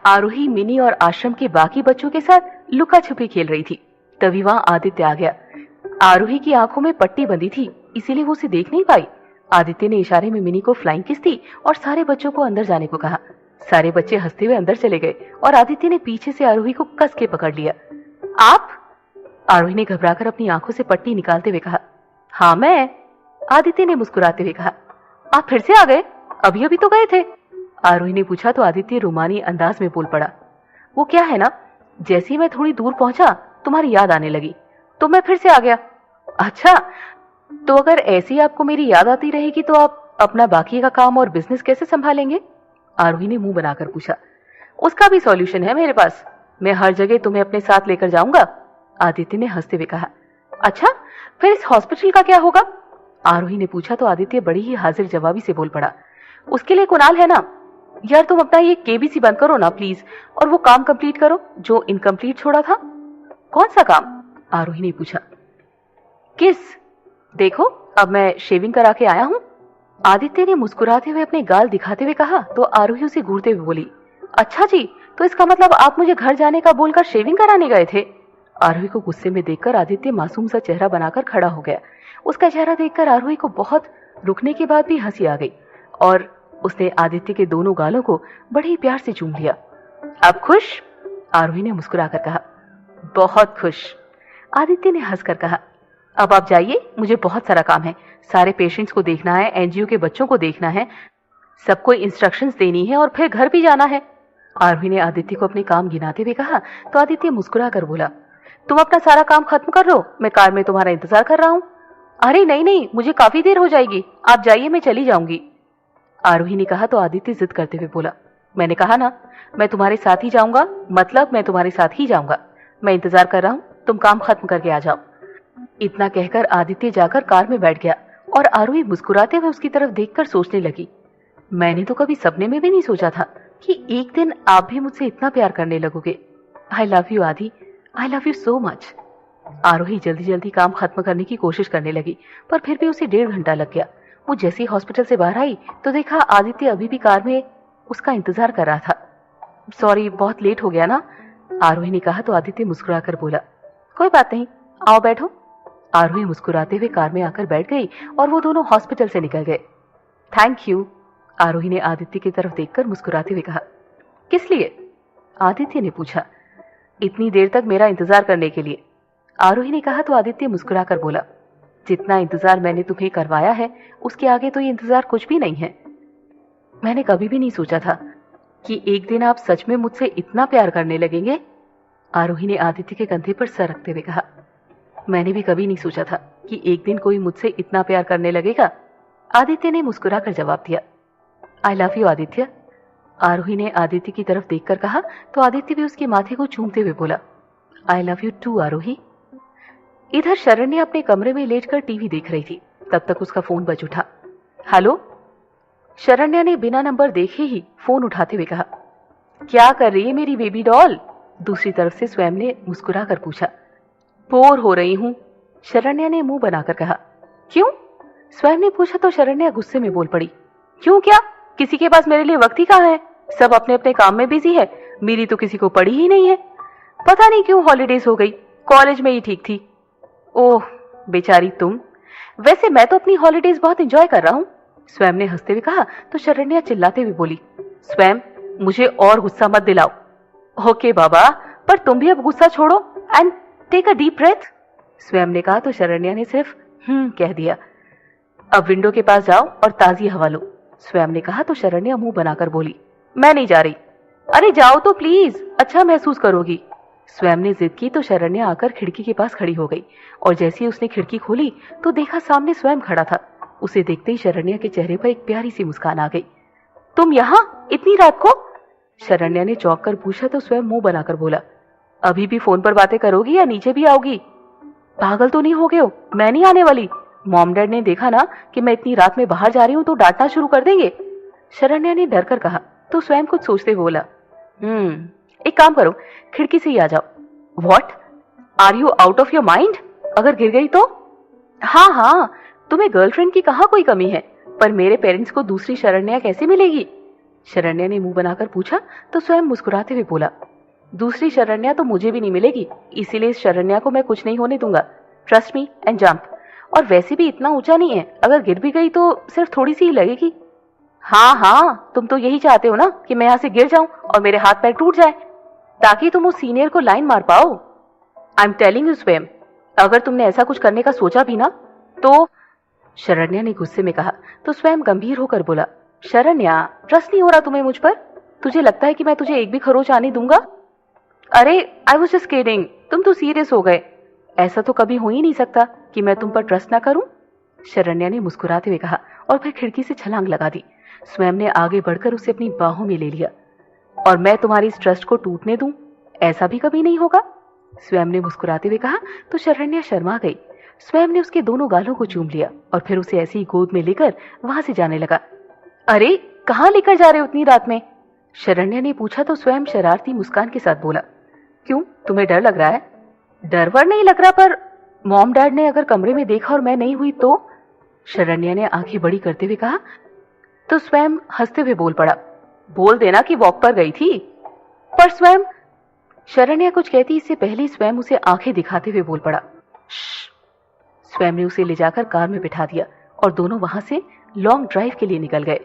आरोही mini और आश्रम के बाकी बच्चों के साथ लुका छुपी खेल रही थी। तभी वहां आदित्य आ गया। आरोही की आंखों में पट्टी बंधी थी, इसीलिए वो उसे देख नहीं पाई। आदित्य ने इशारे में मिनी को फ्लाइंग किस दी और सारे बच्चों को अंदर जाने को कहा। सारे बच्चे हंसते हुए अंदर चले गए और आदित्य ने पीछे से आरोही को कस के पकड़ लिया। आप? आरोही ने घबराकर अपनी आंखों से पट्टी निकालते हुए कहा। हाँ मैं। आदित्य ने मुस्कुराते हुए कहा। आप फिर से आ गए? अभी अभी तो गए थे। आरोही ने पूछा तो आदित्य रुमानी अंदाज में बोल पड़ा। वो क्या है ना, जैसे ही मैं थोड़ी दूर पहुंचा तुम्हारी याद आने लगी तो मैं फिर से आ गया। अच्छा, तो अगर ऐसी आपको मेरी याद आती रहेगी तो आप अपना बाकी का काम और बिजनेस कैसे संभालेंगे? आरोही ने मुंह बनाकर पूछा। उसका भी सॉल्यूशन है मेरे पास, मैं हर जगह तुम्हें अपने साथ लेकर जाऊंगा। आदित्य ने हंसते हुए कहा। अच्छा, फिर इस हॉस्पिटल का क्या होगा? आरोही ने पूछा तो आदित्य बड़ी ही हाजिर जवाबी से बोल पड़ा। उसके लिए कुणाल है ना। यार तुम अपना ये केबीसी बंद करो ना प्लीज, और वो काम कंप्लीट करो जो इनकम्प्लीट छोड़ा था। कौन सा काम? आरोही ने पूछा। किस? देखो अब मैं शेविंग करा के आया हूं। आदित्य ने मुस्कुराते हुए अपने गाल दिखाते हुए कहा तो आरोही उसे घूरते हुए बोली। अच्छा जी, तो इसका मतलब आप मुझे घर जाने का बोलकर शेविंग कराने गए थे? आरोही को गुस्से में देखकर आदित्य मासूम सा चेहरा बनाकर खड़ा हो गया। उसका चेहरा देखकर आरोही को बहुत रुकने के बाद भी हंसी आ गई और उसने आदित्य के दोनों गालों को बड़े ही प्यार से चूम लिया। अब खुश? आरोही ने मुस्कुराकर कहा। बहुत खुश। आदित्य ने हंसकर कहा। अब आप जाइए, मुझे बहुत सारा काम है। सारे पेशेंट्स को देखना है, एनजीओ के बच्चों को देखना है, सबको इंस्ट्रक्शंस देनी है और फिर घर भी जाना है। आरोही ने आदित्य को अपने काम गिनाते हुए कहा तो आदित्य मुस्कुरा कर बोला। तुम अपना सारा काम खत्म कर लो, मैं कार में तुम्हारा इंतजार कर रहा हूँ। अरे नहीं नहीं, मुझे काफी देर हो जाएगी, आप जाइए मैं चली जाऊंगी। आरोही ने कहा तो आदित्य जिद करते हुए बोला। मैंने कहा ना, मैं तुम्हारे साथ ही जाऊंगा, मतलब मैं तुम्हारे साथ ही जाऊंगा। मैं इंतजार कर रहा हूँ, तुम काम खत्म करके आ जाओ। इतना कहकर आदित्य जाकर कार में बैठ गया और आरोही मुस्कुराते हुए उसकी तरफ देखकर सोचने लगी। मैंने तो कभी सपने में भी नहीं सोचा था कि एक दिन आप भी मुझसे इतना प्यार करने लगोगे। आई love you Aadi, I love you so much. Aarohi जल्दी जल्दी काम खत्म करने की कोशिश करने लगी, पर फिर भी उसे 1.5 घंटा लग गया। वो जैसे ही हॉस्पिटल से बाहर आई तो देखा आदित्य अभी भी कार में उसका इंतजार कर रहा था। सॉरी, बहुत लेट हो गया ना, आरोही ने कहा तो आदित्य मुस्कुराकर बोला। कोई बात नहीं, आओ बैठो। आरोही मुस्कुराते हुए कार में आकर बैठ गई और वो दोनों हॉस्पिटल से निकल गए। थैंक यू, आरोही ने आदित्य की तरफ देखकर मुस्कुराते हुए कहा। किस लिए? आदित्य ने पूछा। इतनी देर तक मेरा इंतजार करने के लिए, आरोही ने कहा तो आदित्य मुस्कुराकर बोला। जितना इंतजार मैंने तुम्हें करवाया है उसके आगे तो ये इंतजार कुछ भी नहीं है। मैंने कभी भी नहीं सोचा था कि एक दिन आप सच में मुझसे इतना प्यार करने लगेंगे, आरोही ने आदित्य के कंधे पर सर रखते हुए कहा। मैंने भी कभी नहीं सोचा था कि एक दिन कोई मुझसे इतना प्यार करने लगेगा, आदित्य ने मुस्कुराकर जवाब दिया। आई लव यू आदित्य, आरोही ने आदित्य की तरफ देखकर कहा तो आदित्य भी उसके माथे को चूमते हुए बोला। आई लव यू टू आरोही। इधर शरण्या अपने कमरे में लेटकर टीवी देख रही थी, तब तक उसका फोन बज उठा। हेलो, शरण्या ने बिना नंबर देखे ही फोन उठाते हुए कहा। क्या कर रही है मेरी बेबी डॉल? दूसरी तरफ से स्वयं ने मुस्कुराकर पूछा। बोर हो रही हूं, शरण्या ने मुंह बनाकर कहा। क्यों? स्वयं ने पूछा तो शरण्या गुस्से में बोल पड़ी। क्यों क्या? किसी के पास मेरे लिए वक्त ही कहाँ है, सब अपने अपने काम में बिजी है, मेरी तो किसी को पड़ी ही नहीं है। पता नहीं क्यों हॉलीडेज हो गई, कॉलेज में ही ठीक थी। ओह बेचारी तुम, वैसे मैं तो अपनी हॉलीडेज बहुत एंजॉय कर रहा हूँ, स्वयं ने हंसते हुए कहा तो शरण्या चिल्लाते हुए बोली। स्वयं, मुझे और गुस्सा मत दिलाओ। ओके बाबा, पर तुम भी अब गुस्सा छोड़ो and take a deep breath, Swayam ने कहा तो शरण्या ने सिर्फ कह दिया। अब विंडो के पास जाओ और ताजी हवा लो, स्वयं ने कहा तो शरण्या मुंह बनाकर बोली। मैं नहीं जा रही। अरे जाओ तो प्लीज, अच्छा महसूस करोगी। स्वयं ने जिद की तो शरण्या आकर खिड़की के पास खड़ी हो गई और जैसे ही उसने खिड़की खोली तो देखा सामने स्वयं खड़ा था। उसे देखते ही शरण्या के चेहरे पर एक प्यारी सी मुस्कान आ गई। तुम यहाँ इतनी रात को? शरण्या ने चौंक कर पूछा तो स्वयं मुंह बनाकर बोला। अभी भी फोन पर बातें करोगी या नीचे भी आओगी? पागल तो नहीं हो गए हो, मैं नहीं आने वाली। मॉम डैड ने देखा ना कि मैं इतनी रात में बाहर जा रही हूँ तो डांटना शुरू कर देंगे, शरण्या ने डर कर कहा तो स्वयं कुछ सोचते बोला। एक काम करो, खिड़की से ही आ जाओ। What, are you out of your mind? अगर गिर गई तो? हाँ हाँ, तुम्हें गर्लफ्रेंड की कहाँ कोई कमी है, पर मेरे पेरेंट्स को दूसरी शरण्या कैसे मिलेगी? शरण्या ने मुंह बनाकर पूछा तो स्वयं मुस्कुराते हुए बोला, दूसरी शरण्या तो मुझे भी नहीं मिलेगी, इसीलिए इस शरण्या को मैं कुछ नहीं होने दूंगा। Trust me and jump. और वैसे भी इतना ऊंचा नहीं है, अगर गिर भी गई तो सिर्फ थोड़ी सी ही लगेगी। हाँ हाँ, तुम तो यही चाहते हो ना कि मैं यहाँ से गिर जाऊं और मेरे हाथ पैर टूट जाए, ताकि तुम उस सीनियर को लाइन मार पाओ। आई एम टेलिंग यू स्वयं, अगर तुमने ऐसा कुछ करने का सोचा भी ना तो। शरण्या ने गुस्से में कहा तो स्वयं गंभीर होकर बोला, शरण्या, ट्रस्ट नहीं हो रहा तुम्हें मुझ पर? तुझे लगता है कि मैं तुझे एक भी खरोच आने दूंगा? अरे आई वाज जस्ट किडिंग, तुम तो सीरियस हो गए। ऐसा तो कभी हो ही नहीं सकता कि मैं तुम पर ट्रस्ट ना करूं। शरण्या ने मुस्कुराते हुए कहा और फिर खिड़की से छलांग लगा दी। स्वयं ने आगे बढ़कर उसे अपनी बाहों में ले लिया। और मैं तुम्हारी इस ट्रस्ट को टूटने दूं? ऐसा भी कभी नहीं होगा। स्वयं ने मुस्कुराते हुए कहा तो शरण्या शर्मा गई। स्वयं ने उसके दोनों गालों को चूम लिया और फिर उसे ऐसी ही गोद में लेकर वहां से जाने लगा। अरे कहाँ लेकर जा रहे हो उतनी रात में? शरण्या ने पूछा तो स्वयं शरारती मुस्कान के साथ बोला, क्यों, तुम्हें डर लग रहा है? डर वर नहीं लग रहा, पर मॉम डैड ने अगर कमरे में देखा और मैं नहीं हुई तो? शरण्या ने आंखें बड़ी करते हुए कहा तो स्वयं हंसते हुए बोल पड़ा, बोल देना कि वॉक पर गई थी। पर स्वयं। शरण्या कुछ कहती इससे पहले स्वयं उसे आंखें दिखाते हुए बोल पड़ा, स्वयं ने उसे ले जाकर कार में बिठा दिया और दोनों वहां से लॉन्ग ड्राइव के लिए निकल गए।